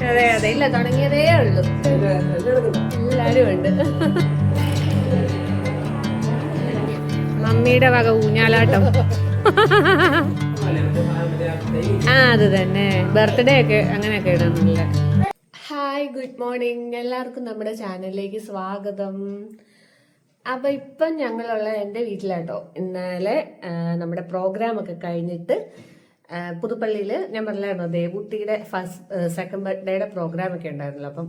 അതെ അതെ, ഇല്ല തുടങ്ങിയതേ ഉള്ളൂ. എല്ലാരും ഉണ്ട്. മമ്മിയുടെ വക ഊഞ്ഞാലാട്ടം. അത് തന്നെ, ബർത്ത്ഡേ ഒക്കെ അങ്ങനെയൊക്കെ ഇടുന്നില്ല. Hi, good morning. എല്ലാവർക്കും നമ്മുടെ ചാനലിലേക്ക് സ്വാഗതം. അപ്പൊ ഇപ്പം ഞങ്ങളുള്ള എൻ്റെ വീട്ടിലാട്ടോ. ഇന്നലെ നമ്മുടെ പ്രോഗ്രാം ഒക്കെ കഴിഞ്ഞിട്ട് പുതുപ്പള്ളിയിൽ ഞാൻ പറഞ്ഞായിരുന്നു, ദേവുട്ടിയുടെ സെക്കൻഡ് ബർത്ത്ഡേയുടെ പ്രോഗ്രാം ഒക്കെ ഉണ്ടായിരുന്നല്ലോ. അപ്പം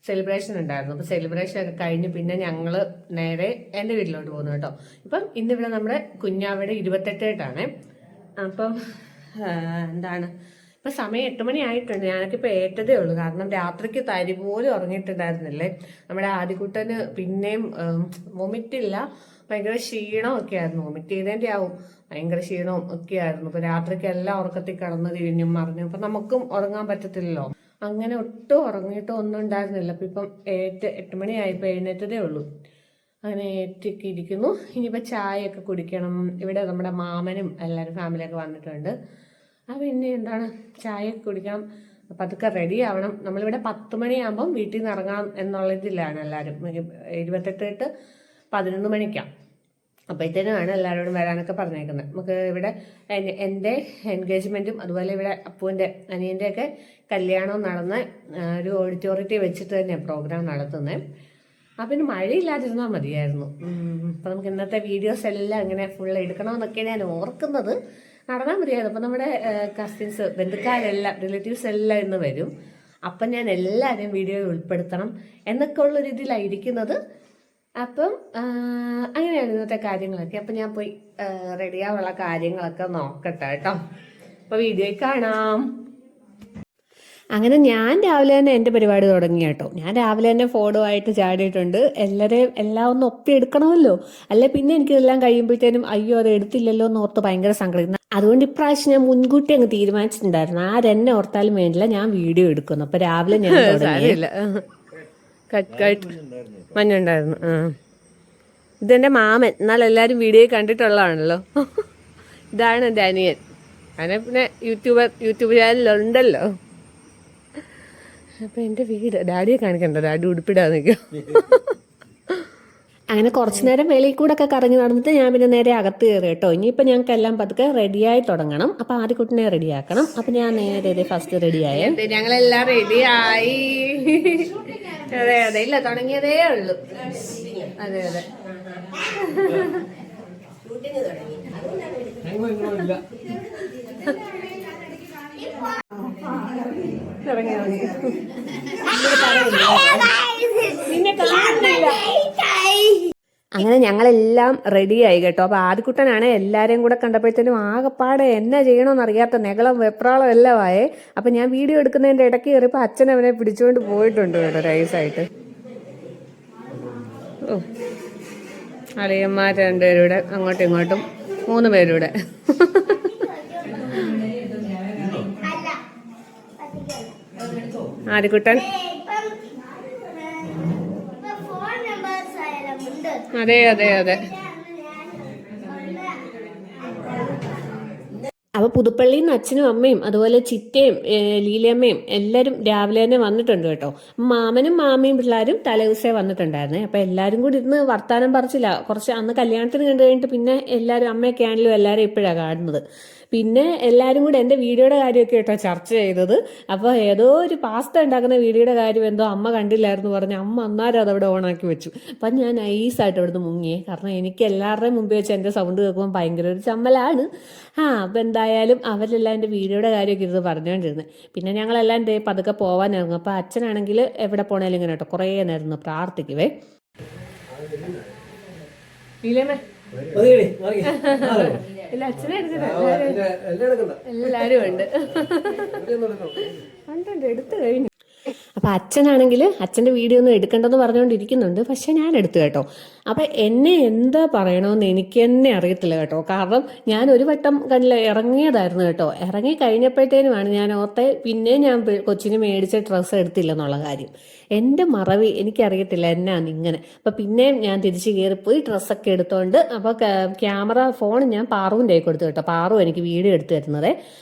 സെലിബ്രേഷൻ ഉണ്ടായിരുന്നു. അപ്പം സെലിബ്രേഷൻ ഒക്കെ കഴിഞ്ഞ് പിന്നെ ഞങ്ങൾ നേരെ എൻ്റെ വീട്ടിലോട്ട് പോകുന്നു കേട്ടോ. ഇപ്പം ഇന്നിവിടെ നമ്മുടെ കുഞ്ഞാവയുടെ 28 അപ്പം എന്താണ് ഇപ്പം സമയം 8 മണി ആയിട്ടുണ്ട്. ഞാനൊക്കെ ഇപ്പം ഏറ്റതേ ഉള്ളൂ. കാരണം രാത്രിക്ക് തരി പോലും ഉറങ്ങിയിട്ടുണ്ടായിരുന്നില്ലേ. നമ്മുടെ ആദ്യക്കുട്ടന് പിന്നെയും വൊമിറ്റില്ല, ഭയങ്കര ക്ഷീണം ഒക്കെ ആയിരുന്നു. വൊമിറ്റ് ചെയ്തതിൻ്റെ ആവും, ഭയങ്കര ക്ഷീണവും ഒക്കെ ആയിരുന്നു. ഇപ്പം രാത്രിക്കെല്ലാം ഉറക്കത്തിൽ കിടന്ന് തിരിഞ്ഞും മറിഞ്ഞു. അപ്പം നമുക്കും ഉറങ്ങാൻ പറ്റത്തില്ലല്ലോ. അങ്ങനെ ഒട്ടും ഉറങ്ങിയിട്ടും ഒന്നും ഉണ്ടായിരുന്നില്ല. അപ്പം ഇപ്പം 8 മണിയായിപ്പോൾ എഴുന്നേറ്റതേ ഉള്ളൂ. അങ്ങനെ ഏറ്റൊക്കെ ഇരിക്കുന്നു. ഇനിയിപ്പോൾ ചായയൊക്കെ കുടിക്കണം. ഇവിടെ നമ്മുടെ മാമനും എല്ലാവരും ഫാമിലിയൊക്കെ വന്നിട്ടുണ്ട്. അപ്പം ഇനി എന്താണ്, ചായയൊക്കെ കുടിക്കണം, പതുക്കെ റെഡി ആവണം. നമ്മളിവിടെ 10 മണിയാകുമ്പം വീട്ടിൽ നിന്ന് ഇറങ്ങാം എന്നുള്ളതിലാണ് എല്ലാവരും. 28 11 മണിക്കാണ്. അപ്പോഴത്തേനുമാണ് എല്ലാവരോടും വരാനൊക്കെ പറഞ്ഞേക്കുന്നത്. നമുക്ക് ഇവിടെ എൻ്റെ എൻഗേജ്മെൻറ്റും അതുപോലെ ഇവിടെ അപ്പൂൻ്റെ അനിയൻ്റെയൊക്കെ കല്യാണം നടന്ന ഒരു ഓഡിറ്റോറിയത്തിൽ വെച്ചിട്ട് തന്നെയാണ് പ്രോഗ്രാം നടത്തുന്നത്. അപ്പം പിന്നെ മഴയില്ലാതിരുന്നാൽ മതിയായിരുന്നു. അപ്പം നമുക്ക് ഇന്നത്തെ വീഡിയോസ് എല്ലാം ഇങ്ങനെ ഫുൾ എടുക്കണമെന്നൊക്കെയാണ് ഞാൻ ഓർക്കുന്നത്. നടന്നാൽ മതിയായിരുന്നു. അപ്പം നമ്മുടെ കസിൻസ്, ബന്ധുക്കാരെല്ലാം, റിലേറ്റീവ്സ് എല്ലാം ഇന്ന് വരും. അപ്പം ഞാൻ എല്ലാവരെയും വീഡിയോയിൽ ഉൾപ്പെടുത്തണം എന്നൊക്കെ ഉള്ളൊരു ഇതിലായിരിക്കുന്നത്. അപ്പം അങ്ങനെയാണ് ഇന്നത്തെ കാര്യങ്ങളൊക്കെ. അപ്പം ഞാൻ പോയി റെഡിയാവുള്ള കാര്യങ്ങളൊക്കെ നോക്കട്ടെ കേട്ടോ. അപ്പോൾ വീഡിയോയിൽ കാണാം. അങ്ങനെ ഞാൻ രാവിലെ തന്നെ എൻ്റെ പരിപാടി തുടങ്ങി കേട്ടോ. ഞാൻ രാവിലെ തന്നെ ഫോട്ടോ ആയിട്ട് ചാടിയിട്ടുണ്ട്. എല്ലാം ഒന്ന് ഒപ്പി എടുക്കണമല്ലോ, അല്ലെ പിന്നെ എനിക്കിതെല്ലാം കഴിയുമ്പോഴത്തേനും അയ്യോ അത് എടുത്തില്ലല്ലോ എന്ന് ഓർത്ത് ഭയങ്കര സങ്കടം. അതുകൊണ്ട് ഇപ്രാവശ്യം ഞാൻ മുൻകൂട്ടി അങ്ങ് തീരുമാനിച്ചിട്ടുണ്ടായിരുന്നു, ആരെന്നെ ഓർത്താലും വേണ്ടില്ല, ഞാൻ വീഡിയോ എടുക്കുന്നു. അപ്പൊ രാവിലെ ഞാൻ മഞ്ഞുണ്ടായിരുന്നു. ഇതെന്റെ മാമൻ, എന്നാൽ എല്ലാരും വീഡിയോ കണ്ടിട്ടുള്ളതാണല്ലോ. ഇതാണ് എൻ്റെ അനിയൻ. അങ്ങനെ പിന്നെ യൂട്യൂബ് ചാനലുണ്ടല്ലോ. അപ്പൊ എൻ്റെ വീട് ഡാഡിയെ കാണിക്കണ്ട, ഡാഡി ഉടുപ്പിടാൻ നിൽക്കും. അങ്ങനെ കുറച്ചു നേരം വെളിയിൽ കൂടെ ഒക്കെ കറങ്ങി നടന്നിട്ട് ഞാൻ പിന്നെ നേരെ അകത്ത് കയറി കേട്ടോ. ഇനിയിപ്പോൾ ഞങ്ങൾക്ക് എല്ലാം പതുക്കെ റെഡിയായി തുടങ്ങണം. അപ്പം ആദ്യക്കുട്ടിനെ റെഡിയാക്കണം. അപ്പം ഞാൻ നേരെ ഫസ്റ്റ് റെഡിയായി. ഞങ്ങളെല്ലാം റെഡിയായി. അതെ അതെ, ഇല്ല തുടങ്ങിയതേ ഉള്ളൂ. അതെ അതെ, പിന്നെ കാണുന്നില്ല. അങ്ങനെ ഞങ്ങളെല്ലാം റെഡിയായി കേട്ടോ. അപ്പോൾ ആദ്യക്കുട്ടനാണ് എല്ലാവരെയും കൂടെ കണ്ടപ്പോഴത്തേനും ആകെപ്പാടെ എന്നാ ചെയ്യണമെന്ന് അറിയാത്ത നെകളം വെപ്രാളം എല്ലാം ആയേ. അപ്പം ഞാൻ വീഡിയോ എടുക്കുന്നതിൻ്റെ ഇടയ്ക്ക് കയറിയപ്പോൾ അച്ഛൻ അവനെ പിടിച്ചുകൊണ്ട് പോയിട്ടുണ്ട് കേട്ടോ, നൈസായിട്ട്. ഓ, അളിയന്മാർ 2 പേരൂടെ അങ്ങോട്ടും ഇങ്ങോട്ടും 3 പേരൂടെ. ആദ്യക്കുട്ടൻ അതെ അതെ അതെ. അപ്പോൾ പുതുപ്പള്ളിയിൽ നിന്ന് അച്ഛനും അമ്മയും അതുപോലെ ചിറ്റയും ലീലയമ്മയും എല്ലാവരും രാവിലെ തന്നെ വന്നിട്ടുണ്ട് കേട്ടോ. മാമനും മാമിയും പിള്ളേരും തലേദിവസേ വന്നിട്ടുണ്ടായിരുന്നേ. അപ്പോൾ എല്ലാവരും കൂടി ഇരുന്ന് വർത്താനം പറിച്ചില്ല. കുറച്ച് അന്ന് കല്യാണത്തിന് കണ്ടു കഴിഞ്ഞിട്ട് പിന്നെ എല്ലാവരും അമ്മയൊക്കെ ആണെങ്കിലും എല്ലാവരും ഇപ്പോഴാണ് കാണുന്നത്. പിന്നെ എല്ലാവരും കൂടെ എൻ്റെ വീഡിയോയുടെ കാര്യമൊക്കെ കേട്ടോ ചർച്ച ചെയ്തത്. അപ്പോൾ ഏതോ ഒരു പാസ്ത ഉണ്ടാക്കുന്ന വീഡിയോയുടെ കാര്യം എന്തോ അമ്മ കണ്ടില്ലായിരുന്നു പറഞ്ഞ് അമ്മ അന്നേരം അതവിടെ ഓണാക്കി വെച്ചു. അപ്പം ഞാൻ നൈസായിട്ട് അവിടുന്ന് മുങ്ങിയേ. കാരണം എനിക്ക് എല്ലാവരുടെയും മുമ്പ് വെച്ച് എൻ്റെ സൗണ്ട് കേൾക്കുമ്പോൾ ഭയങ്കര ഒരു ചമ്മലാണ്. അപ്പം എന്തായാലും അവരെല്ലാം എൻ്റെ വീഡിയോയുടെ കാര്യമൊക്കെ ഇരുന്ന് പറഞ്ഞുകൊണ്ടിരുന്നത്. പിന്നെ ഞങ്ങളെല്ലാം പതുക്കെ പോകാനിറങ്ങും. അപ്പോൾ അച്ഛനാണെങ്കിൽ എവിടെ പോണേലും ഇങ്ങനെ കേട്ടോ കുറേ നേരം പ്രാർത്ഥിക്കുവേ. ഇല്ല, അച്ഛനെ എല്ലാരും ഉണ്ട്, എടുത്തു കഴിഞ്ഞു. അപ്പം അച്ഛനാണെങ്കിൽ അച്ഛൻ്റെ വീഡിയോ ഒന്നും എടുക്കേണ്ടെന്ന് പറഞ്ഞുകൊണ്ടിരിക്കുന്നുണ്ട്. പക്ഷെ ഞാൻ എടുത്തു കേട്ടോ. അപ്പം എന്നെ എന്താ പറയണമെന്ന് എനിക്ക് തന്നെ അറിയത്തില്ല കേട്ടോ. കാരണം ഞാൻ ഒരു വട്ടം ഇറങ്ങിയതായിരുന്നു കേട്ടോ. ഇറങ്ങി കഴിഞ്ഞപ്പോഴത്തേനുമാണ് ഞാൻ ഓർത്തെ പിന്നെ ഞാൻ കൊച്ചിന് മേടിച്ച ഡ്രസ്സ് എടുത്തില്ലെന്നുള്ള കാര്യം. എൻ്റെ മറവി എനിക്കറിയത്തില്ല എന്നാന്ന് ഇങ്ങനെ. അപ്പം പിന്നെയും ഞാൻ തിരിച്ച് കയറിപ്പോയി ഡ്രസ്സൊക്കെ എടുത്തോണ്ട് അപ്പോൾ ഫോൺ ഞാൻ പാറുവിൻ്റെ കയ്യിൽ കൊടുത്തു കേട്ടോ. പാറു എനിക്ക് വീഡിയോ എടുത്തു തരുന്നത്.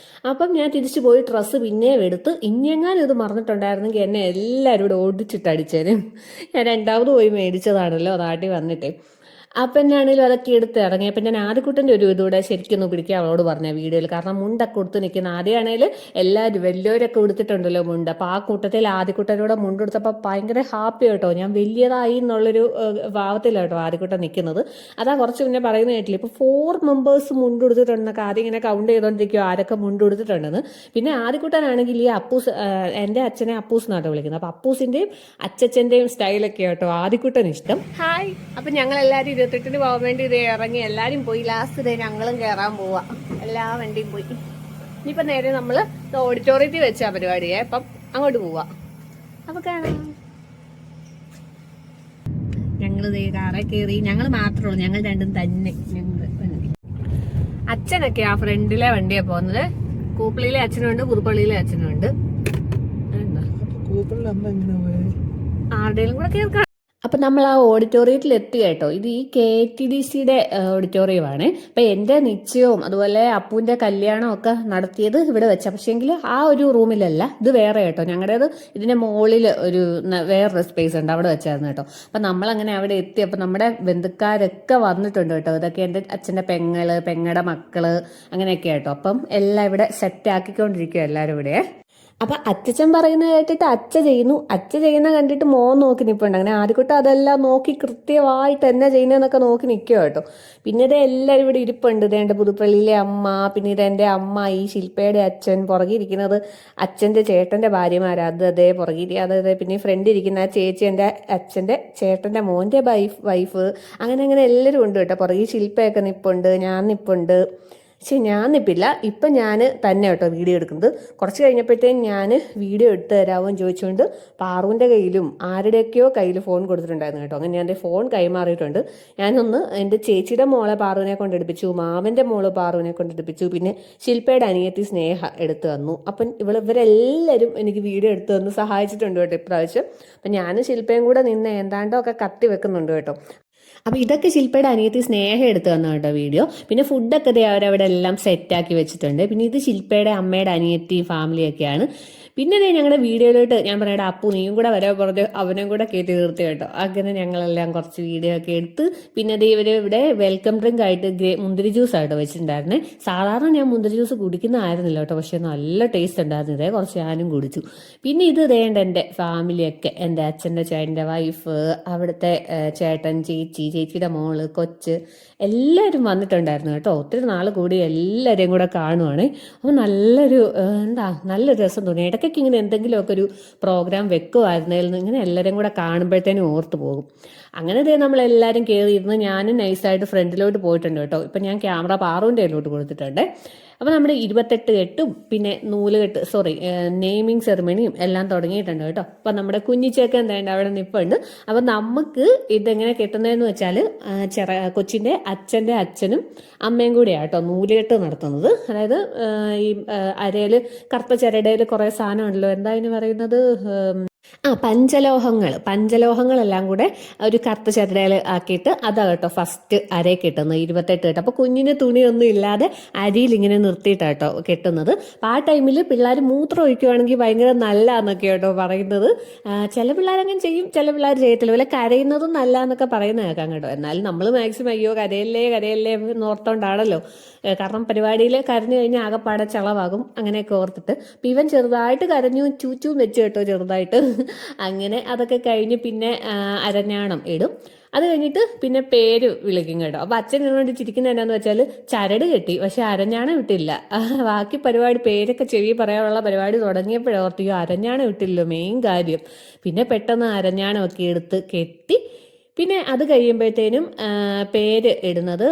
അപ്പം ഞാൻ തിരിച്ചു പോയി ഡ്രസ്സ് പിന്നെയും എടുത്ത് ഇനിയെങ്ങാനും ഇത് മറന്നിട്ടുണ്ടായിരുന്നെങ്കിൽ എന്നെ എല്ലാവരും ഇവിടെ ഓടിച്ചിട്ട് അടിച്ചേരും. ഞാൻ രണ്ടാമത് പോയി മേടിച്ചതാണല്ലോ നാട്ടിൽ വന്നിട്ടേ. അപ്പം എന്നാണേലും അതൊക്കെ എടുത്ത് ഇറങ്ങി. അപ്പം ഞാൻ ആദ്യക്കുട്ടൻ്റെ ഒരു ഇതൂടെ ശരിക്കൊന്ന് പിടിക്കാൻ അവളോട് പറഞ്ഞ വീഡിയോയിൽ. കാരണം മുണ്ടൊക്കെ കൊടുത്ത് നിൽക്കുന്ന ആദ്യമാണെങ്കിൽ എല്ലാവരും വലിയവരൊക്കെ ഉടുത്തിട്ടുണ്ടല്ലോ മുണ്ട്. അപ്പോൾ ആ കൂട്ടത്തിൽ ആദ്യക്കുട്ടനോടെ മുണ്ട് കൊടുത്തപ്പോൾ ഭയങ്കര ഹാപ്പി കേട്ടോ. ഞാൻ വലിയതായി എന്നുള്ളൊരു ഭാവത്തിലാട്ടോ ആദ്യക്കുട്ടൻ നിൽക്കുന്നത്. അതാ കുറച്ച് മുന്നേ പറയുന്നത് കേട്ടില്ല. ഇപ്പോൾ 4 മെമ്പേഴ്സ് മുണ്ട് കൊടുത്തിട്ടുണ്ടെന്നൊക്കെ ആദ്യം ഇങ്ങനെ കൗണ്ട് ചെയ്തുകൊണ്ടിരിക്കും ആരൊക്കെ മുണ്ട് കൊടുത്തിട്ടുണ്ടെന്ന്. പിന്നെ ആദ്യക്കുട്ടനാണെങ്കിൽ ഈ അപ്പൂസ്, എൻ്റെ അച്ഛനെ അപ്പൂസ് എന്നാട്ടോ വിളിക്കുന്നത്. അപ്പോൾ അപ്പൂസിൻ്റെയും അച്ചച്ചൻ്റെയും സ്റ്റൈലൊക്കെ കേട്ടോ ആദ്യക്കുട്ടൻ ഇഷ്ടം. ഹായ്. അപ്പം ഞങ്ങളെല്ലാവരും 28-ന് പോകാൻ വേണ്ടി ഇത് ഇറങ്ങി എല്ലാവരും പോയി. ലാസ്റ്റ് ഡേ ഞങ്ങളും കയറാൻ പോവാ. എല്ലാ വണ്ടിയും പോയി. ഇനിയിപ്പോൾ നേരെ നമ്മൾ ഓഡിറ്റോറിയത്തിൽ വെച്ച പരിപാടിയെ. അപ്പം അങ്ങോട്ട് പോവാ. അപ്പോൾ കാണാം. ഞങ്ങൾ കാറെ കയറി. ഞങ്ങൾ മാത്രമേ ഉള്ളൂ, ഞങ്ങൾ രണ്ടും തന്നെ. അച്ഛനൊക്കെ ആ ഫ്രണ്ടിലെ വണ്ടിയാ പോകുന്നത്. കൂപ്പിളിയിലെ അച്ഛനുണ്ട്, പുതുപ്പള്ളിയിലെ അച്ഛനുണ്ട്. ആരുടെയും കൂടെ കേൾക്കാം. അപ്പം നമ്മൾ ആ ഓഡിറ്റോറിയത്തിൽ എത്തി കേട്ടോ. ഇത് ഈ KTDCയുടെ ഓഡിറ്റോറിയമാണ്. അപ്പം എൻ്റെ നിശ്ചയവും അതുപോലെ അപ്പൂൻ്റെ കല്യാണവും ഒക്കെ നടത്തിയത് ഇവിടെ വെച്ചാൽ. പക്ഷേങ്കിൽ ആ ഒരു റൂമിലല്ല, ഇത് വേറെ കേട്ടോ. ഞങ്ങളുടേത് ഇതിൻ്റെ മുകളിൽ ഒരു വേറൊരു സ്പേസ് ഉണ്ട്, അവിടെ വെച്ചായിരുന്നു കേട്ടോ. അപ്പം നമ്മളങ്ങനെ അവിടെ എത്തി. അപ്പം നമ്മുടെ ബന്ധുക്കാരൊക്കെ വന്നിട്ടുണ്ട് കേട്ടോ. ഇതൊക്കെ എൻ്റെ അച്ഛൻ്റെ പെങ്ങളുടെ മക്കള് അങ്ങനെയൊക്കെ കേട്ടോ. അപ്പം എല്ലാം ഇവിടെ സെറ്റ് ആക്കിക്കൊണ്ടിരിക്കുക എല്ലാവരും ഇവിടെ. അപ്പൊ അച്ഛൻ പറയുന്നത് കേട്ടിട്ട് അച്ഛ ചെയ്യുന്ന കണ്ടിട്ട് മോൻ നോക്കി നിൽപ്പുണ്ട്. അങ്ങനെ ആദ്യക്കൂട്ടം അതെല്ലാം നോക്കി കൃത്യമായിട്ട് എന്നാ ചെയ്യുന്നതെന്നൊക്കെ നോക്കി നിൽക്കുക കേട്ടോ. പിന്നെ ഇത് എല്ലാവരും ഇവിടെ ഇരിപ്പുണ്ട്. ഇതേണ്ട പുതുപ്പള്ളിയിലെ അമ്മ, പിന്നെ ഇതെൻ്റെ അമ്മ, ഈ ശില്പയുടെ അച്ഛൻ, പുറകിരിക്കുന്നത് അച്ഛൻ്റെ ചേട്ടൻ്റെ ഭാര്യമാർ, അതേ പുറകിരി, അതേ. പിന്നെ ഫ്രണ്ട് ഇരിക്കുന്ന ആ ചേച്ചി എൻ്റെ അച്ഛൻ്റെ ചേട്ടൻ്റെ മോൻ്റെ വൈഫ്. അങ്ങനെ എല്ലാവരും ഉണ്ട് കേട്ടോ. പുറകിൽ ശില്പയൊക്കെ നിൽപ്പുണ്ട്, ഞാൻ നിൽപ്പുണ്ട്. പക്ഷെ ഞാൻ നിൽപ്പില്ല. ഇപ്പം ഞാൻ തന്നെ കേട്ടോ വീഡിയോ എടുക്കുന്നത്. കുറച്ച് കഴിഞ്ഞപ്പോഴത്തേക്കും ഞാൻ വീഡിയോ എടുത്ത് തരാമോ എന്ന് ചോദിച്ചുകൊണ്ട് പാറുവിൻ്റെ കയ്യിലും ആരുടെയൊക്കെയോ കയ്യിൽ ഫോൺ കൊടുത്തിട്ടുണ്ടായിരുന്നു കേട്ടോ. അങ്ങനെ ഞാൻ എൻ്റെ ഫോൺ കൈമാറിയിട്ടുണ്ട്. ഞാനൊന്ന് എൻ്റെ ചേച്ചിയുടെ മോളെ പാറുവിനെ കൊണ്ടെടുപ്പിച്ചു, മാമൻ്റെ മോള് പാറുവിനെ കൊണ്ടെടുപ്പിച്ചു, പിന്നെ ശില്പയുടെ അനിയത്തി സ്നേഹ എടുത്തു തന്നു. അപ്പം ഇവരെല്ലാവരും എനിക്ക് വീഡിയോ എടുത്തു തന്ന് സഹായിച്ചിട്ടുണ്ട് കേട്ടോ ഇപ്രാവശ്യം. അപ്പം ഞാനും ശില്പയും കൂടെ നിന്ന് എന്താണ്ടോ ഒക്കെ കത്തി വെക്കുന്നുണ്ട് കേട്ടോ. അപ്പോൾ ഇതൊക്കെ ശില്പയുടെ അനിയത്തി സ്നേഹം എടുത്തു തന്ന കേട്ടോ വീഡിയോ. പിന്നെ ഫുഡൊക്കെ അവരവിടെ എല്ലാം സെറ്റാക്കി വെച്ചിട്ടുണ്ട്. പിന്നെ ഇത് ശില്പയുടെ അമ്മയുടെ അനിയത്തി ഫാമിലിയൊക്കെയാണ്. പിന്നെ ഞങ്ങളുടെ വീഡിയോയിലോട്ട് ഞാൻ പറയട്ടെ, അപ്പു നീയും കൂടെ വരാൻ പറഞ്ഞ് അവനും കൂടെ കയറ്റി നിർത്തി കേട്ടോ. അങ്ങനെ ഞങ്ങളെല്ലാം കുറച്ച് വീഡിയോ ഒക്കെ എടുത്ത് പിന്നെ ഇവർ ഇവിടെ വെൽക്കം ഡ്രിങ്ക് ആയിട്ട് മുന്തിരി ജ്യൂസ് ആയിട്ട് വെച്ചിട്ടുണ്ടായിരുന്നേ. സാധാരണ ഞാൻ മുന്തിരി ജ്യൂസ് കുടിക്കുന്നതായിരുന്നില്ല കേട്ടോ, പക്ഷെ നല്ല ടേസ്റ്റ് ഉണ്ടായിരുന്നു. ഇതേ കുറച്ച് ഞാനും കുടിച്ചു. പിന്നെ ഇത് ഇതേണ്ട എൻ്റെ ഫാമിലിയൊക്കെ, എൻ്റെ അച്ഛൻ്റെ ചേട്ടൻ്റെ വൈഫ്, അവിടുത്തെ ചേട്ടൻ, ചേച്ചിയുടെ മോള്, കൊച്ച് എല്ലാവരും വന്നിട്ടുണ്ടായിരുന്നു കേട്ടോ. ഒത്തിരി നാൾ കൂടി എല്ലാവരെയും കൂടെ കാണുവാണ്. അപ്പോൾ നല്ലൊരു നല്ലൊരു രസം തോന്നി. ഇടയ്ക്കൊക്കെ ഇങ്ങനെ എന്തെങ്കിലുമൊക്കെ ഒരു പ്രോഗ്രാം വെക്കുമായിരുന്നതിൽ ഇങ്ങനെ എല്ലാവരും കൂടെ കാണുമ്പോഴത്തേനും ഓർത്ത് പോകും. അങ്ങനെ നമ്മളെല്ലാവരും കയറിയിരുന്ന് ഞാനും നൈസായിട്ട് ഫ്രണ്ടിലോട്ട് പോയിട്ടുണ്ട് കേട്ടോ. ഇപ്പം ഞാൻ ക്യാമറ പാറുവിൻ്റെ കയ്യിലോട്ട് കൊടുത്തിട്ടുണ്ട്. അപ്പോൾ നമ്മുടെ 28 കെട്ടും പിന്നെ നൂലുകെട്ട് നെയിമിങ് സെറിമണിയും എല്ലാം തുടങ്ങിയിട്ടുണ്ട് കേട്ടോ. അപ്പം നമ്മുടെ കുഞ്ഞിച്ചേക്കൻ എന്താണ്ട് അവിടെ നിൽപ്പുണ്ട്. അപ്പം നമുക്ക് ഇതെങ്ങനെ കെട്ടുന്നതെന്ന് വെച്ചാൽ കൊച്ചിൻ്റെ അച്ഛൻ്റെ അച്ഛനും അമ്മയും കൂടിയാണ് കേട്ടോ നൂലുകെട്ട് നടത്തുന്നത്. അതായത് ഈ അരയിൽ കറുത്ത ചരടയിൽ കുറേ സാധനം ഉണ്ടല്ലോ, എന്താ ഇതിന് പറയുന്നത്, പഞ്ചലോഹങ്ങളെല്ലാം കൂടെ ഒരു കറുത്ത ചരടയിൽ ആക്കിയിട്ട് അതാ കേട്ടോ ഫസ്റ്റ് അരയിൽ കെട്ടുന്നത് 28 കെട്ട്. അപ്പോൾ കുഞ്ഞിന് തുണിയൊന്നും ഇല്ലാതെ അരിയിൽ ഇങ്ങനെ നിർത്തിയിട്ടാട്ടോ കെട്ടുന്നത്. അപ്പോൾ ആ ടൈമിൽ പിള്ളേർ മൂത്രം ഒഴിക്കുകയാണെങ്കിൽ ഭയങ്കര നല്ലതാന്നൊക്കെ കേട്ടോ പറയുന്നത്. ചില പിള്ളേരങ്ങനെ ചെയ്യും, ചില പിള്ളേർ ചെയ്യത്തില്ല. വല്ല കരയുന്നതും നല്ല എന്നൊക്കെ പറയുന്ന കേൾക്കാം കേട്ടോ. എന്നാലും നമ്മൾ മാക്സിമം അയ്യോ കരയല്ലേ ഓർത്തോണ്ടാണല്ലോ. കാരണം പരിപാടിയിൽ കരഞ്ഞു കഴിഞ്ഞാൽ ആകെപ്പാടെ ചളവാകും, അങ്ങനെയൊക്കെ ഓർത്തിട്ട്. അപ്പം ഇവൻ ചെറുതായിട്ട് കരഞ്ഞു, ചൂച്ചും വെച്ച് കേട്ടോ ചെറുതായിട്ട്. അങ്ങനെ അതൊക്കെ കഴിഞ്ഞ് പിന്നെ അരഞ്ഞാണം ഇടും. അത് കഴിഞ്ഞിട്ട് പിന്നെ പേര് വിളിക്കും കേട്ടോ. അപ്പോൾ അച്ഛൻ ഇതിനോട് ചിരിക്കുന്നത് എന്നാന്ന് വെച്ചാൽ ചരട് കെട്ടി, പക്ഷെ അരഞ്ഞാണം ഇട്ടില്ല. ബാക്കി പരിപാടി പേരൊക്കെ ചെവി പറയാനുള്ള പരിപാടി തുടങ്ങിയപ്പോഴോർത്തിയോ അരഞ്ഞാണം ഇട്ടില്ലോ മെയിൻ കാര്യം. പിന്നെ പെട്ടെന്ന് അരഞ്ഞാണമൊക്കെ എടുത്ത് കെട്ടി. പിന്നെ അത് കഴിയുമ്പോഴത്തേനും പേര് ഇടുന്നത്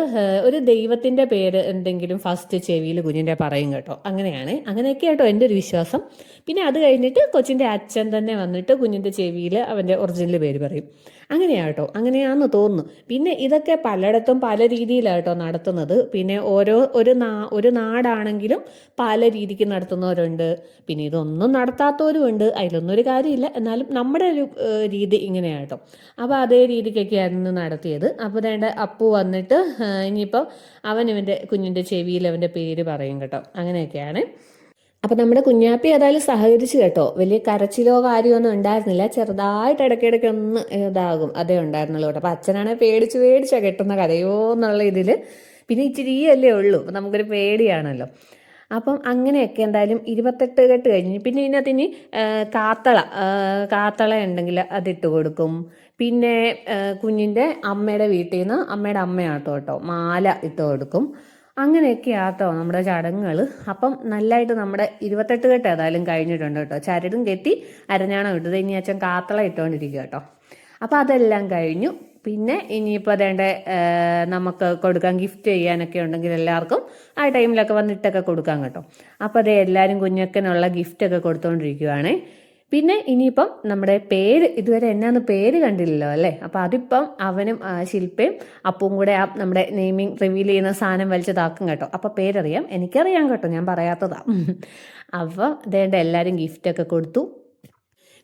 ഒരു ദൈവത്തിൻ്റെ പേര് എന്തെങ്കിലും ഫസ്റ്റ് ചെവിയിൽ കുഞ്ഞിൻ്റെ പറയും കേട്ടോ. അങ്ങനെയൊക്കെ കേട്ടോ എൻ്റെ ഒരു വിശ്വാസം. പിന്നെ അത് കഴിഞ്ഞിട്ട് കൊച്ചിൻ്റെ അച്ഛൻ തന്നെ വന്നിട്ട് കുഞ്ഞിൻ്റെ ചെവിയിൽ അവൻ്റെ ഒറിജിനൽ പേര് പറയും. അങ്ങനെയാട്ടോ, അങ്ങനെയാണെന്ന് തോന്നുന്നു. പിന്നെ ഇതൊക്കെ പലയിടത്തും പല രീതിയിലാട്ടോ നടത്തുന്നത്. പിന്നെ ഒരു നാടാണെങ്കിലും പല രീതിക്ക് നടത്തുന്നവരുണ്ട്. പിന്നെ ഇതൊന്നും നടത്താത്തവരുമുണ്ട്. അതിലൊന്നും ഒരു കാര്യമില്ല. എന്നാലും നമ്മുടെ ഒരു രീതി ഇങ്ങനെയാട്ടോ. അപ്പോൾ അതേ രീതിക്കൊക്കെയായിരുന്നു നടത്തിയത്. അപ്പോൾ വേണ്ട അപ്പു വന്നിട്ട് ഇനിയിപ്പോൾ ഇവൻ്റെ കുഞ്ഞിൻ്റെ ചെവിയിൽ അവൻ്റെ പേര് പറയും കേട്ടോ. അങ്ങനെയൊക്കെയാണ്. അപ്പം നമ്മുടെ കുഞ്ഞാപ്പി ഏതായാലും സഹകരിച്ചു കേട്ടോ. വലിയ കരച്ചിലോ കാര്യമൊന്നും ഉണ്ടായിരുന്നില്ല, ചെറുതായിട്ട് ഇടയ്ക്കിടയ്ക്ക് ഒന്ന് ഇതാകും, അതേ ഉണ്ടായിരുന്നുള്ളൂ കേട്ടോ. അപ്പം അച്ഛനാണെങ്കിൽ പേടിച്ചാണ് കെട്ടുന്ന, കരയോ എന്നുള്ള ഇതിൽ. പിന്നെ ഇച്ചിരിയല്ലേ ഉള്ളൂ, അപ്പം നമുക്കൊരു പേടിയാണല്ലോ. അപ്പം അങ്ങനെയൊക്കെ എന്തായാലും 28 കെട്ട് കഴിഞ്ഞു. പിന്നെ ഇതിനകത്ത് ഇനി കാത്തള ഉണ്ടെങ്കിൽ അതിട്ട് കൊടുക്കും. പിന്നെ കുഞ്ഞിൻ്റെ അമ്മയുടെ വീട്ടിൽ നിന്ന് അമ്മയുടെ അമ്മയാട്ടോ കേട്ടോ മാല ഇട്ട് കൊടുക്കും. അങ്ങനെയൊക്കെയാട്ടോ നമ്മുടെ ചടങ്ങുകൾ. അപ്പം നല്ലതായിട്ട് നമ്മുടെ 28 കെട്ട് ഏതായാലും കഴിഞ്ഞിട്ടുണ്ട് കേട്ടോ. ചരടും കെട്ടി അരഞ്ഞാണം ഇട്ടത്. ഇനി അച്ഛൻ കാത്തള ഇട്ടുകൊണ്ടിരിക്കുക കേട്ടോ. അപ്പം അതെല്ലാം കഴിഞ്ഞു. പിന്നെ ഇനിയിപ്പോൾ അതേണ്ട നമുക്ക് കൊടുക്കാൻ ഗിഫ്റ്റ് ചെയ്യാനൊക്കെ ഉണ്ടെങ്കിൽ എല്ലാവർക്കും ആ ടൈമിലൊക്കെ വന്നിട്ടൊക്കെ കൊടുക്കാം കേട്ടോ. അപ്പോൾ അതേ എല്ലാവരും കുഞ്ഞക്കനുള്ള ഗിഫ്റ്റൊക്കെ കൊടുത്തുകൊണ്ടിരിക്കുകയാണ്. പിന്നെ ഇനിയിപ്പം നമ്മുടെ പേര് ഇതുവരെ എന്നാന്ന് പേര് കണ്ടില്ലല്ലോ അല്ലേ. അപ്പം അതിപ്പം അവനും ശില്പയും അപ്പവും കൂടെ ആ നമ്മുടെ നെയിമിങ് റിവീൽ ചെയ്യുന്ന സാധനം വലിച്ചതാക്കും കേട്ടോ. അപ്പം പേരറിയാം, എനിക്കറിയാം കേട്ടോ, ഞാൻ പറയാത്തതാ. അപ്പോൾ അതേണ്ട എല്ലാവരും ഗിഫ്റ്റൊക്കെ കൊടുത്തു.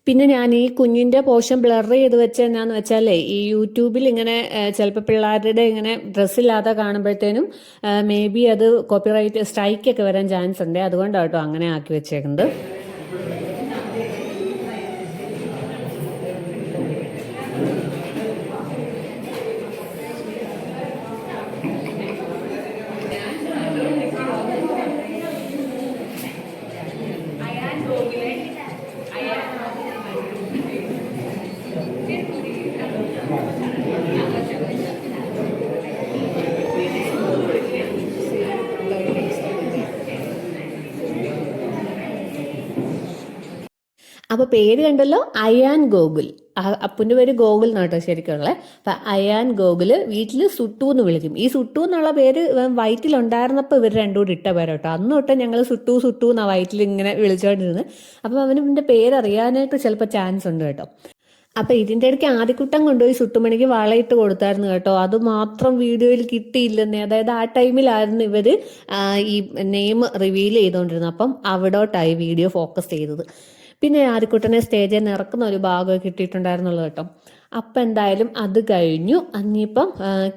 പിന്നെ ഞാൻ ഈ കുഞ്ഞിൻ്റെ പോർഷൻ ബ്ലർ ചെയ്ത് വെച്ച എന്നാന്ന് വെച്ചാലേ, ഈ യൂട്യൂബിൽ ഇങ്ങനെ ചിലപ്പോൾ പിള്ളേരുടെ ഇങ്ങനെ ഡ്രസ്സില്ലാതെ കാണുമ്പോഴത്തേനും മേ ബി അത് കോപ്പിറൈറ്റ് സ്ട്രൈക്കൊക്കെ വരാൻ ചാൻസ് ഉണ്ട്. അതുകൊണ്ടാണ് കേട്ടോ അങ്ങനെ ആക്കി വെച്ചേക്കുന്നത്. അപ്പോൾ പേര് കണ്ടല്ലോ, അയാൻ ഗോകുൽ. അപ്പൻ്റെ പേര് ഗോകുൽ എന്നാട്ടോ ശരിക്കുള്ളത്. അപ്പം അയാൻ ഗോകുൽ വീട്ടിൽ സുട്ടു എന്ന് വിളിക്കും. ഈ സുട്ടു എന്നുള്ള പേര് വയറ്റിലുണ്ടായിരുന്നപ്പോൾ ഇവർ രണ്ടും കൂടി ഇട്ട പേരോട്ടോ. അന്ന് തൊട്ട് ഞങ്ങൾ സുട്ടു എന്നാണ് വയറ്റിൽ ഇങ്ങനെ വിളിച്ചുകൊണ്ടിരുന്നത്. അപ്പം അവന് ഇതിൻ്റെ പേരറിയാനായിട്ട് ചിലപ്പോൾ ചാൻസ് ഉണ്ട് കേട്ടോ. അപ്പം ഇതിൻ്റെ ഇടയ്ക്ക് ആദ്യക്കുട്ടം കൊണ്ടുപോയി സുട്ടുമണിക്ക് വളയിട്ട് കൊടുത്തായിരുന്നു കേട്ടോ. അത് മാത്രം വീഡിയോയിൽ കിട്ടിയില്ലെന്നേ. അതായത് ആ ടൈമിലായിരുന്നു ഇവർ ഈ നെയിം റിവീൽ ചെയ്തുകൊണ്ടിരുന്നത്. അപ്പം അവിടോട്ടായി വീഡിയോ ഫോക്കസ് ചെയ്തത്. പിന്നെ ആദ്യക്കുട്ടനെ സ്റ്റേജിൽ നിന്ന് ഇറക്കുന്ന ഒരു ഭാഗമൊക്കെ കിട്ടിയിട്ടുണ്ടായിരുന്നുള്ളൂ കേട്ടോ. അപ്പം എന്തായാലും അത് കഴിഞ്ഞു. ഇനിയിപ്പം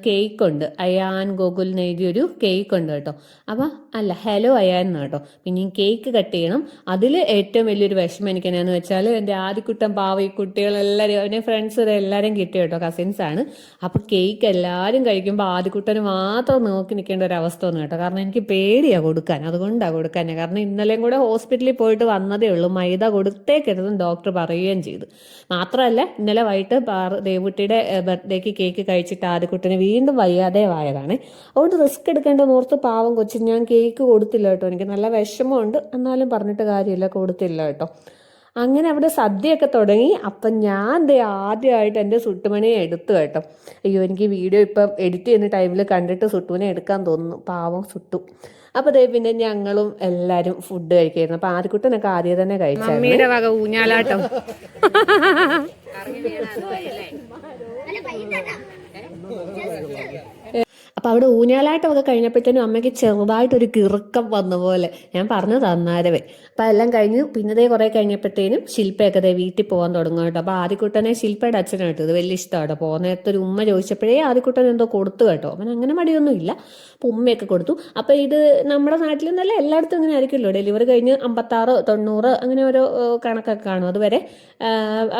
കേക്കുണ്ട്, അയാൻ ഗോകുൽ എഴുതിയൊരു കേക്കുണ്ട് കേട്ടോ. അപ്പം അല്ല, ഹലോ അയാൻ എന്ന് കേട്ടോ. പിന്നെ ഈ കേക്ക് കട്ട് ചെയ്യണം. അതിൽ ഏറ്റവും വലിയൊരു വിഷമം എനിക്ക് എന്നാന്ന് വെച്ചാൽ, എൻ്റെ ആദ്യക്കുട്ടൻ പാവ ഈ കുട്ടികളെല്ലാവരും അവൻ്റെ ഫ്രണ്ട്സ് എല്ലാവരും കിട്ടി കേട്ടോ, കസിൻസാണ്. അപ്പം കേക്ക് എല്ലാവരും കഴിക്കുമ്പോൾ ആദ്യക്കുട്ടന് മാത്രം നോക്കി നിൽക്കേണ്ട ഒരു അവസ്ഥ വന്നു കേട്ടോ. കാരണം എനിക്ക് പേടിയാണ് കൊടുക്കാൻ, അതുകൊണ്ടാണ് കൊടുക്കാൻ. കാരണം ഇന്നലെയും കൂടെ ഹോസ്പിറ്റലിൽ പോയിട്ട് വന്നതേ ഉള്ളൂ. മൈദ കൊടുത്തേക്കരുതെന്ന് ഡോക്ടർ പറയുകയും ചെയ്തു. മാത്രമല്ല ഇന്നലെ വൈകിട്ട് ദേവുട്ടിയുടെ ബർത്ത്ഡേക്ക് കേക്ക് കഴിച്ചിട്ട് ആദ്യക്കുട്ടന് വീണ്ടും വയ്യാതെ ആയതാണ്. അതുകൊണ്ട് റിസ്ക് എടുക്കേണ്ടെന്ന് ഓർത്ത് പാവം കൊച്ചിന് ഞാൻ കേക്ക് കൊടുത്തില്ല കേട്ടോ. എനിക്ക് നല്ല വിഷമമുണ്ട്, എന്നാലും പറഞ്ഞിട്ട് കാര്യമില്ല, കൊടുത്തില്ല കേട്ടോ. അങ്ങനെ അവിടെ സദ്യയൊക്കെ തുടങ്ങി. അപ്പം ഞാൻ ആദ്യമായിട്ട് എൻ്റെ സുട്ടുമണിയെ എടുത്തു കേട്ടോ. അയ്യോ, എനിക്ക് വീഡിയോ ഇപ്പം എഡിറ്റ് ചെയ്യുന്ന ടൈമിൽ കണ്ടിട്ട് സുട്ടുവിനെ എടുക്കാൻ തോന്നുന്നു, പാവം സുട്ടു. അപ്പോൾ പിന്നെ ഞങ്ങളും എല്ലാവരും ഫുഡ് കഴിക്കായിരുന്നു. അപ്പം ആദ്യക്കുട്ടനൊക്കെ ആദ്യം തന്നെ കഴിച്ചായിരുന്നു. വക ഊഞ്ഞാലാട്ടം. അപ്പം അവിടെ ഊഞ്ഞാലാട്ടമൊക്കെ കഴിഞ്ഞപ്പോഴത്തേനും അമ്മയ്ക്ക് ചെറുതായിട്ടൊരു കിറുക്കം വന്ന പോലെ, ഞാൻ പറഞ്ഞു തന്നാരവേ. അപ്പം എല്ലാം കഴിഞ്ഞു. പിന്നെ കുറേ കഴിഞ്ഞപ്പോഴത്തേനും ശില്പയൊക്കെ വീട്ടിൽ പോകാൻ തുടങ്ങും കേട്ടോ. അപ്പോൾ ആദ്യക്കുട്ടനെ ശില്പയുടെ അച്ഛനായിട്ട് ഇത് വലിയ ഇഷ്ടമാണ്. പോകുന്ന നേരത്തെ ഒരു ഉമ്മ ചോദിച്ചപ്പോഴേ ആദ്യക്കുട്ടൻ എന്തോ കൊടുത്തു കേട്ടോ. അവൻ അങ്ങനെ മടിയൊന്നും ഇല്ല. അപ്പോൾ ഉമ്മയൊക്കെ കൊടുത്തു. അപ്പോൾ ഇത് നമ്മുടെ നാട്ടിൽ നിന്നല്ല, എല്ലായിടത്തും ഇങ്ങനെ ആയിരിക്കുമല്ലോ. ഡെലിവറി കഴിഞ്ഞ് 56, 90 അങ്ങനെ ഓരോ കണക്കൊക്കെ കാണും. അതുവരെ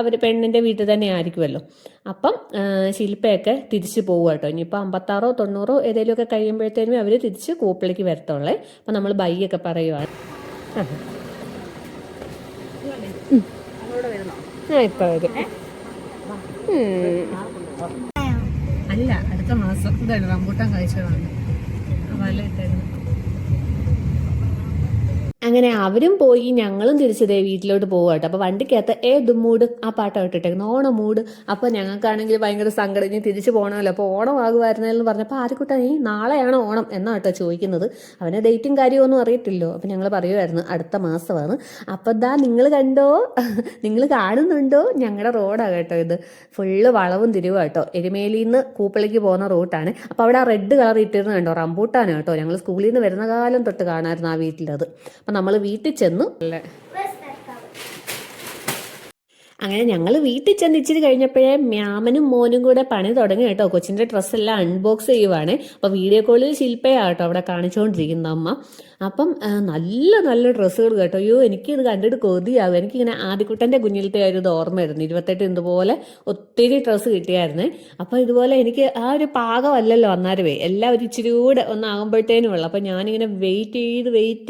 അവർ പെണ്ണിൻ്റെ വീട്ടിൽ തന്നെ ആയിരിക്കുമല്ലോ. അപ്പം ശില്പയൊക്കെ തിരിച്ചു പോകുക കേട്ടോ. ഇനിയിപ്പോൾ 56, 90 ഏതെങ്കിലുമൊക്കെ കഴിയുമ്പോഴത്തേനും അവർ തിരിച്ച് കൂപ്പിലേക്ക് വരത്തുള്ളേ. അപ്പം നമ്മൾ ബൈയൊക്കെ പറയുവാണ്. ഇപ്പം വരും. അല്ല, അടുത്ത മാസം. ഇതാണ് റംബൂട്ടാൻ കഴിച്ചതാണ്. വല ഇട്ടായിരുന്നു. അങ്ങനെ അവരും പോയി, ഞങ്ങളും തിരിച്ചതേ വീട്ടിലോട്ട് പോകുക കേട്ടോ. അപ്പോൾ വണ്ടിക്കകത്ത് ഏത് മൂഡ് ആ പാട്ടാണ് ഇട്ടിട്ടേക്കുന്നത്, ഓണം മൂഡ്. അപ്പോൾ ഞങ്ങൾക്കാണെങ്കിൽ ഭയങ്കര സങ്കടം, ഇനി തിരിച്ചു പോകണമല്ലോ. അപ്പോൾ ഓണം ആകുമായിരുന്നതെന്ന് പറഞ്ഞപ്പോൾ ആദ്യക്കുട്ടൻ ഈ നാളെയാണോ ഓണം എന്നാണ് കേട്ടോ ചോദിക്കുന്നത്. അവന് ഡേറ്റും കാര്യമൊന്നും അറിയത്തില്ലോ. അപ്പോൾ ഞങ്ങൾ പറയുമായിരുന്നു അടുത്ത മാസമാണ്. അപ്പോൾ നിങ്ങൾ കണ്ടോ, നിങ്ങൾ കാണുന്നുണ്ടോ, ഞങ്ങളുടെ റോഡാണ് കേട്ടോ ഇത്. ഫുള്ള് വളവും തിരിവും കേട്ടോ. എരുമേലിയിൽ നിന്ന് കൂപ്പളിക്ക് പോകുന്ന റൂട്ടാണ്. അപ്പോൾ അവിടെ ആ റെഡ് കളർ ഇട്ടിരുന്നത് കണ്ടോ, റംബൂട്ടാണ് കേട്ടോ. ഞങ്ങൾ സ്കൂളിൽ നിന്ന് വരുന്ന കാലം തൊട്ട് കാണാമായിരുന്നു ആ വീട്ടിലത്. അപ്പം നമ്മൾ വീട്ടിൽ ചെന്നു. അങ്ങനെ ഞങ്ങൾ വീട്ടിൽ ചെന്ന് ഇച്ചിരി കഴിഞ്ഞപ്പോഴേ മ്യാമനും മോനും കൂടെ പണി തുടങ്ങി കേട്ടോ. കൊച്ചിൻ്റെ ഡ്രസ്സെല്ലാം അൺബോക്സ് ചെയ്യുവാണ്. അപ്പോൾ വീഡിയോ കോളിൽ ശില്പയാണ് കേട്ടോ അവിടെ കാണിച്ചുകൊണ്ടിരിക്കുന്ന അമ്മ. അപ്പം നല്ല നല്ല ഡ്രസ്സുകൾ കേട്ടോ. അയ്യോ എനിക്കിത് കണ്ടിട്ട് കൊതിയാകും. എനിക്കിങ്ങനെ ആദ്യക്കുട്ടൻ്റെ കുഞ്ഞിലത്തെ ഒരു ഇത് ഓർമ്മയായിരുന്നു. 28 ഇതുപോലെ ഒത്തിരി ഡ്രസ്സ് കിട്ടിയായിരുന്നേ. അപ്പോൾ ഇതുപോലെ എനിക്ക് ആ ഒരു പാകമല്ലല്ലോ അന്നേരമേ, എല്ലാം ഒരു ഇച്ചിരി കൂടെ ഒന്നാകുമ്പോഴത്തേനും ഉള്ളു. അപ്പം ഞാനിങ്ങനെ വെയിറ്റ്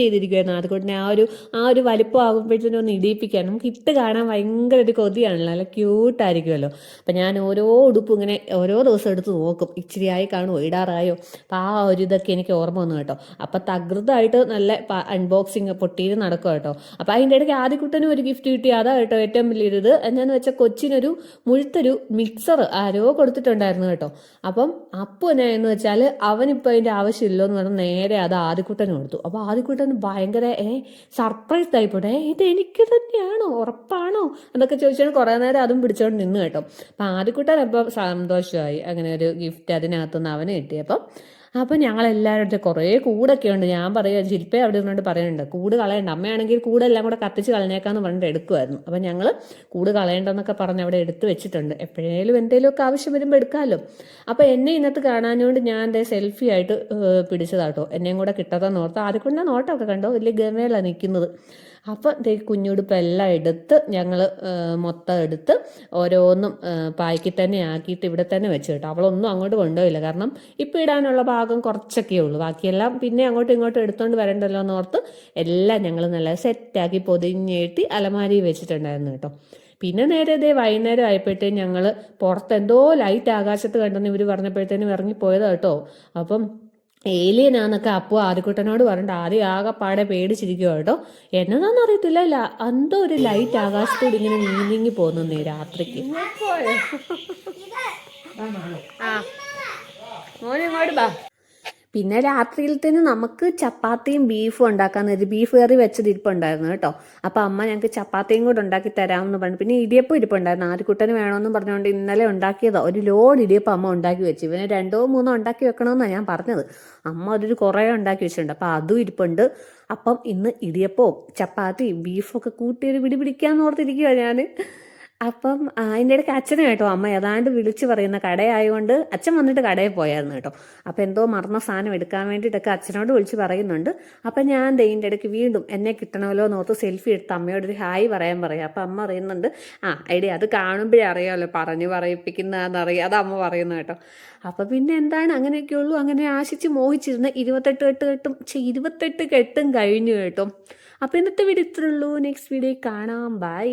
ചെയ്തിരിക്കുമായിരുന്നു ആദ്യക്കുട്ടനെ ആ ഒരു വലിപ്പം ആകുമ്പോഴത്തേനും ഒന്ന് ഇടിയിപ്പിക്കാൻ. നമുക്ക് ഇട്ട് കാണാൻ ഭയങ്കര ഒരു കൊതിയാണല്ലോ, നല്ല ക്യൂട്ടായിരിക്കുമല്ലോ. അപ്പം ഞാൻ ഓരോ ഉടുപ്പും ഇങ്ങനെ ഓരോ ദിവസം എടുത്ത് നോക്കും, ഇച്ചിരി ആയി കാണുമോ, ഇടാറായോ. അപ്പം ആ ഒരു ഇതൊക്കെ എനിക്ക് ഓർമ്മ വന്നു കേട്ടോ. അപ്പം തകൃതമായിട്ട് നല്ല അൺബോക്സിങ് പൊട്ടിയിട്ട് നടക്കും കേട്ടോ. അപ്പം അതിൻ്റെ ഇടയ്ക്ക് ആദ്യക്കുട്ടനും ഒരു ഗിഫ്റ്റ് കിട്ടി. അതാ കേട്ടോ ഏറ്റവും വലിയൊരിത്. എന്നാന്ന് വെച്ചാൽ കൊച്ചിനൊരു മുഴുത്തൊരു മിക്സർ ആരോ കൊടുത്തിട്ടുണ്ടായിരുന്നു കേട്ടോ. അപ്പം അപ്പു എന്നാന്ന് വെച്ചാൽ അവനിപ്പോൾ അതിൻ്റെ ആവശ്യമില്ലോ എന്ന് പറഞ്ഞാൽ നേരെ അത് ആദ്യക്കുട്ടന് കൊടുത്തു. അപ്പോൾ ആദ്യക്കുട്ടന് ഭയങ്കര സർപ്രൈസ് ആയിപ്പോട്ടെ, ഇത് എനിക്ക് തന്നെയാണോ, ഉറപ്പാണോ എന്നൊക്കെ ചോദിച്ചാൽ കുറേ നേരം അതും പിടിച്ചോണ്ട് നിന്ന് കേട്ടോ. അപ്പം ആദ്യക്കുട്ടൻ അപ്പം സന്തോഷമായി അങ്ങനെ ഒരു ഗിഫ്റ്റ് അതിനകത്തുനിന്ന് അവന് കിട്ടിയപ്പം. അപ്പം ഞങ്ങളെല്ലാവരും കുറേ കൂടൊക്കെ ഉണ്ട്. ഞാൻ പറയുക ശില്പേ അവിടെ നിന്നുകൊണ്ട് പറയുന്നുണ്ട്, കൂട് കളയണ്ട, അമ്മയാണെങ്കിൽ കൂടെല്ലാം കൂടെ കത്തിച്ച് കളഞ്ഞേക്കാന്ന് പറഞ്ഞിട്ട് എടുക്കുമായിരുന്നു. അപ്പം ഞങ്ങൾ കൂട് കളയണ്ടെന്നൊക്കെ പറഞ്ഞ് അവിടെ എടുത്ത് വെച്ചിട്ടുണ്ട്. എപ്പോഴേലും എന്തെങ്കിലുമൊക്കെ ആവശ്യം വരുമ്പോൾ എടുക്കാമല്ലോ. അപ്പം എന്നെ ഇന്നത്ത് കാണാഞ്ഞുകൊണ്ട് ഞാൻ എൻ്റെ സെൽഫി ആയിട്ട് പിടിച്ചതാട്ടോ. എന്നെയും കൂടെ കിട്ടാതെന്ന് ഓർത്ത്. ആദ്യക്കൊണ്ടാ നോട്ടമൊക്കെ കണ്ടോ, വലിയ ഗമയിലാണ് നിൽക്കുന്നത്. അപ്പം കുഞ്ഞുടുപ്പെല്ലാം എടുത്ത് ഞങ്ങൾ മൊത്തം എടുത്ത് ഓരോന്നും പായ്ക്ക് തന്നെ ആക്കിയിട്ട് ഇവിടെ തന്നെ വെച്ച് കേട്ടോ. അവളൊന്നും അങ്ങോട്ട് കൊണ്ടുപോയില്ല, കാരണം ഇപ്പം ഇടാനുള്ള ഭാഗം കുറച്ചൊക്കെ ഉള്ളൂ, ബാക്കിയെല്ലാം പിന്നെ അങ്ങോട്ടും ഇങ്ങോട്ടും എടുത്തുകൊണ്ട് വരണ്ടല്ലോ എന്ന് ഓർത്ത് എല്ലാം ഞങ്ങൾ നല്ല സെറ്റാക്കി പൊതിഞ്ഞേട്ടി അലമാരി വെച്ചിട്ടുണ്ടായിരുന്നു കേട്ടോ. പിന്നെ നേരെ വൈകുന്നേരം ആയപ്പോഴത്തേക്കും ഞങ്ങൾ പുറത്തെന്തോ ലൈറ്റ് ആകാശത്ത് കണ്ടെന്ന് ഇവർ പറഞ്ഞപ്പോഴത്തേനും ഇറങ്ങിപ്പോയതാ കേട്ടോ. അപ്പം ഏലിയനാന്നൊക്കെ അപ്പോൾ ആദ്യക്കുട്ടനോട് പറഞ്ഞിട്ട് ആദ്യം ആകെപ്പാടെ പേടിച്ചിരിക്കുക കേട്ടോ. എന്നതാണെന്ന് അറിയത്തില്ല, എന്തോ ഒരു ലൈറ്റ് ആകാശത്തോട് ഇങ്ങനെ നീങ്ങി പോകുന്നേ രാത്രിക്ക്. പിന്നെ രാത്രിയിലത്തേന് നമുക്ക് ചപ്പാത്തിയും ബീഫും ഉണ്ടാക്കാന്ന് വെച്ചാൽ ബീഫ് കറി വെച്ചത് ഇരിപ്പുണ്ടായിരുന്നു കേട്ടോ. അപ്പം അമ്മ ഞങ്ങൾക്ക് ചപ്പാത്തിയും കൂടെ ഉണ്ടാക്കി തരാമെന്ന് പറഞ്ഞു. പിന്നെ ഇടിയപ്പം ഇരിപ്പുണ്ടായിരുന്നു, ആദ്യക്കുട്ടന് വേണമെന്നും പറഞ്ഞുകൊണ്ട് ഇന്നലെ ഉണ്ടാക്കിയതോ ഒരു ലോഡ് ഇടിയപ്പം അമ്മ ഉണ്ടാക്കി വെച്ചു. ഇവന് 2 or 3 ഉണ്ടാക്കി വെക്കണമെന്നാണ് ഞാൻ പറഞ്ഞത്. അമ്മ അതൊരു കുറേ ഉണ്ടാക്കി വെച്ചിട്ടുണ്ട്. അപ്പം അതും ഇരിപ്പുണ്ട്. അപ്പം ഇന്ന് ഇടിയപ്പവും ചപ്പാത്തിയും ബീഫും ഒക്കെ കൂട്ടിയൊരു പിടിക്കാന്ന് ഓർത്തിരിക്കുക ഞാൻ. അപ്പം അതിൻ്റെ ഇടയ്ക്ക് അച്ഛനും കേട്ടോ അമ്മ ഏതാണ്ട് വിളിച്ച് പറയുന്ന, കടയായതുകൊണ്ട് അച്ഛൻ വന്നിട്ട് കടയിൽ പോയായിരുന്നു കേട്ടോ. അപ്പം എന്തോ മറന്ന സാധനം എടുക്കാൻ വേണ്ടിയിട്ടൊക്കെ അച്ഛനോട് വിളിച്ച് പറയുന്നുണ്ട്. അപ്പം ഞാൻ ഇതിൻ്റെ ഇടയ്ക്ക് വീണ്ടും എന്നെ കിട്ടണമല്ലോ എന്നോർത്ത് സെൽഫി എടുത്ത് അമ്മയോടൊരു ഹായ് പറയാൻ പറയാം. അപ്പം അമ്മ പറയുന്നുണ്ട്, ഐഡിയ അത് കാണുമ്പോഴേ അറിയാമല്ലോ, പറഞ്ഞു പറയിപ്പിക്കുന്നതെന്നറിയാം, അത് അമ്മ പറയുന്നു കേട്ടോ. അപ്പം പിന്നെ എന്താണ്, അങ്ങനെയൊക്കെ ഉള്ളൂ. അങ്ങനെ ആശിച്ച് മോഹിച്ചിരുന്ന 28 കെട്ടും കഴിഞ്ഞു കേട്ടോ. അപ്പം ഇന്നത്തെ വീഡിയോ ഇത്രയുള്ളൂ. നെക്സ്റ്റ് വീഡിയോ കാണാം. ബൈ.